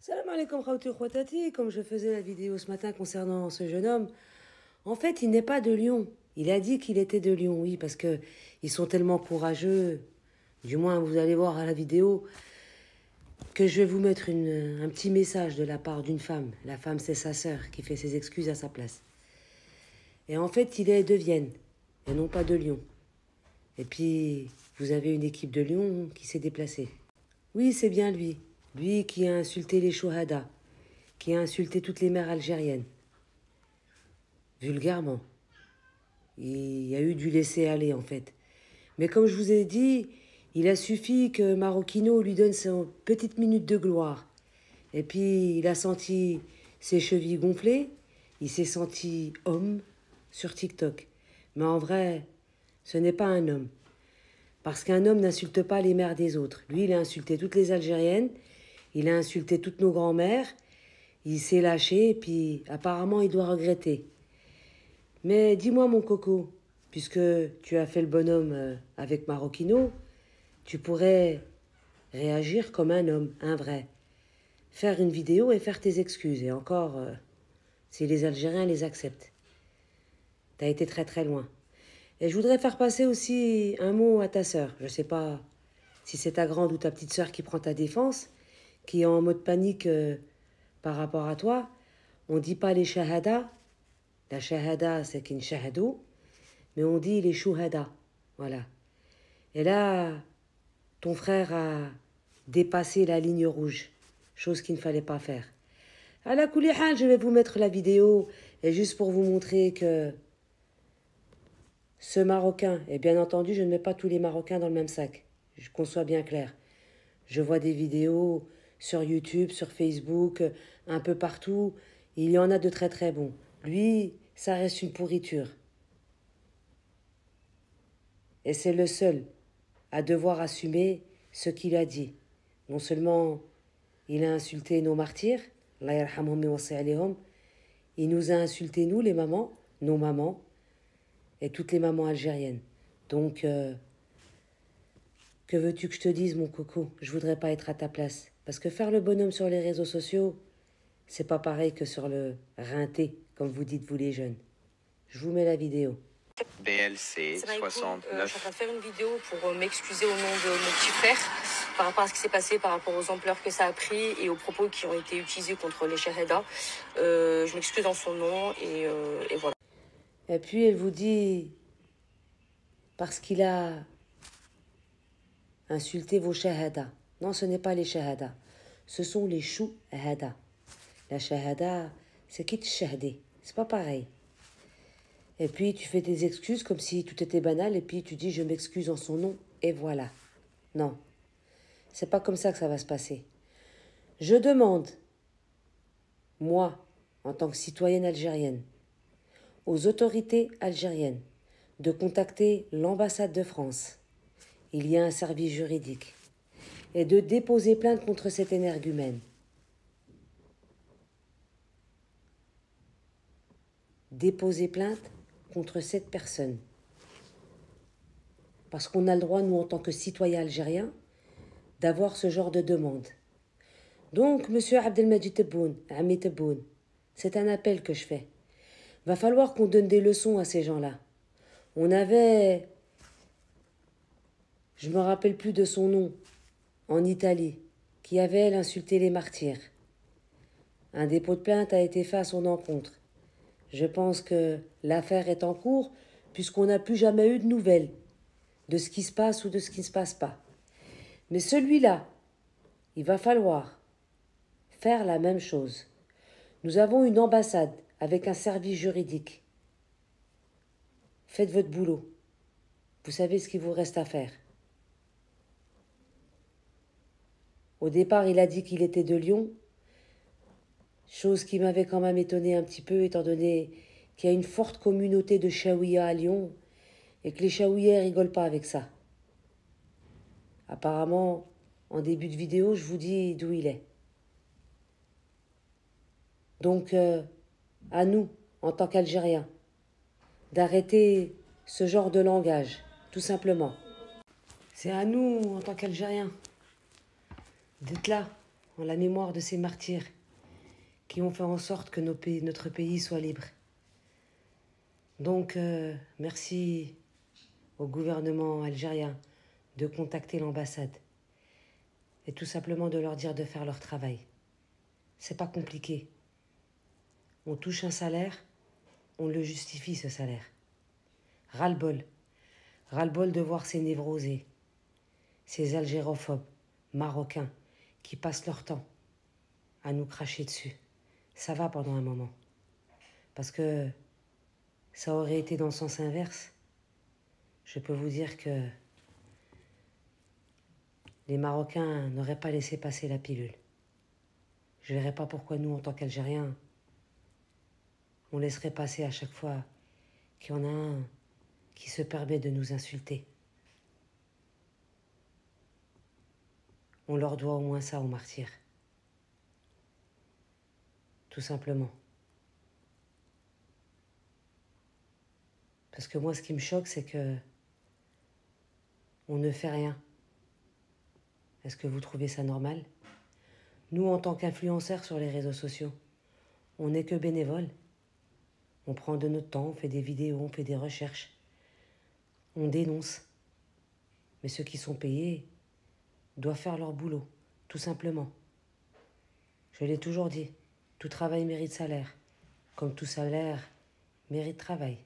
Salam alaikum khawti khwatati, comme je faisais la vidéo ce matin concernant ce jeune homme, en fait il n'est pas de Lyon. Il a dit qu'il était de Lyon, oui, parce que ils sont tellement courageux, du moins vous allez voir à la vidéo, que je vais vous mettre un petit message de la part d'une femme. La femme c'est sa sœur qui fait ses excuses à sa place. Et en fait il est de Vienne, et non pas de Lyon. Et puis vous avez une équipe de Lyon qui s'est déplacée. Oui, c'est bien lui. Lui qui a insulté les Chouhada, qui a insulté toutes les mères algériennes. Vulgairement. Il y a eu du laisser-aller, en fait. Mais comme je vous ai dit, il a suffi que Marocchino lui donne son petite minute de gloire. Et puis, il a senti ses chevilles gonflées. Il s'est senti homme sur TikTok. Mais en vrai, ce n'est pas un homme. Parce qu'un homme n'insulte pas les mères des autres. Lui, il a insulté toutes les Algériennes. Il a insulté toutes nos grands-mères. Il s'est lâché et puis apparemment il doit regretter. Mais dis-moi mon coco, puisque tu as fait le bonhomme avec Marocchino, tu pourrais réagir comme un homme, un vrai. Faire une vidéo et faire tes excuses. Et encore, si les Algériens les acceptent. T'as été très très loin. Et je voudrais faire passer aussi un mot à ta sœur. Je sais pas si c'est ta grande ou ta petite sœur qui prend ta défense, qui est en mode panique par rapport à toi. On ne dit pas les shahada. La shahada, c'est qu'une shahadou. Mais on dit les shuhada. Voilà. Et là, ton frère a dépassé la ligne rouge. Chose qu'il ne fallait pas faire. À la Koulihan, je vais vous mettre la vidéo. Et juste pour vous montrer que ce Marocain, et bien entendu, je ne mets pas tous les Marocains dans le même sac. Qu'on soit bien clair. Je vois des vidéos sur YouTube, sur Facebook, un peu partout. Il y en a de très très bons. Lui, ça reste une pourriture. Et c'est le seul à devoir assumer ce qu'il a dit. Non seulement il a insulté nos martyrs, Allah yarhamhum wa wasi' alayhum, il nous a insulté nous, les mamans, nos mamans, et toutes les mamans algériennes. Donc, que veux-tu que je te dise, mon coco? Je voudrais pas être à ta place. Parce que faire le bonhomme sur les réseaux sociaux, c'est pas pareil que sur le rinté, comme vous dites vous les jeunes. Je vous mets la vidéo. DLC Ça va, écoute, 69. je suis en train de faire une vidéo pour m'excuser au nom de mon petit frère par rapport à ce qui s'est passé, par rapport aux ampleurs que ça a pris et aux propos qui ont été utilisés contre les Shahada. Je m'excuse en son nom et voilà. Et puis elle vous dit, parce qu'il a insulté vos shahadas. Non, ce n'est pas les shahadas. Ce sont les chouhada. La shahada, c'est qui te shahadé. C'est pas pareil. Et puis tu fais tes excuses comme si tout était banal et puis tu dis je m'excuse en son nom et voilà. Non, c'est pas comme ça que ça va se passer. Je demande, moi, en tant que citoyenne algérienne, aux autorités algériennes de contacter l'ambassade de France. Il y a un service juridique. Et de déposer plainte contre cet énergumène. Déposer plainte contre cette personne. Parce qu'on a le droit, nous, en tant que citoyens algériens, d'avoir ce genre de demande. Donc, monsieur Abdelmajid Tebboune, Ami Tebboune, c'est un appel que je fais. Va falloir qu'on donne des leçons à ces gens-là. On avait, je me rappelle plus de son nom, en Italie, qui avait, elle, insulté les martyrs. Un dépôt de plainte a été fait à son encontre. Je pense que l'affaire est en cours, puisqu'on n'a plus jamais eu de nouvelles de ce qui se passe ou de ce qui ne se passe pas. Mais celui-là, il va falloir faire la même chose. Nous avons une ambassade avec un service juridique. Faites votre boulot. Vous savez ce qu'il vous reste à faire. Au départ, il a dit qu'il était de Lyon, chose qui m'avait quand même étonné un petit peu, étant donné qu'il y a une forte communauté de Chaouia à Lyon et que les Chaouiais rigolent pas avec ça. Apparemment, en début de vidéo, je vous dis d'où il est. Donc, à nous, en tant qu'Algériens, d'arrêter ce genre de langage, tout simplement. C'est à nous, en tant qu'Algériens, d'être là, en la mémoire de ces martyrs qui ont fait en sorte que notre pays soit libre. Donc, merci au gouvernement algérien de contacter l'ambassade et tout simplement de leur dire de faire leur travail. C'est pas compliqué. On touche un salaire, on le justifie ce salaire. Ras-le-bol. Ras-le-bol de voir ces névrosés, ces algérophobes, marocains, qui passent leur temps à nous cracher dessus. Ça va pendant un moment. Parce que ça aurait été dans le sens inverse. Je peux vous dire que les Marocains n'auraient pas laissé passer la pilule. Je ne verrais pas pourquoi nous, en tant qu'Algériens, on laisserait passer à chaque fois qu'il y en a un qui se permet de nous insulter. On leur doit au moins ça aux martyrs. Tout simplement. Parce que moi, ce qui me choque, c'est que on ne fait rien. Est-ce que vous trouvez ça normal? Nous, en tant qu'influenceurs sur les réseaux sociaux, on n'est que bénévoles. On prend de notre temps, on fait des vidéos, on fait des recherches. On dénonce. Mais ceux qui sont payés doivent faire leur boulot, tout simplement. Je l'ai toujours dit, tout travail mérite salaire, comme tout salaire mérite travail.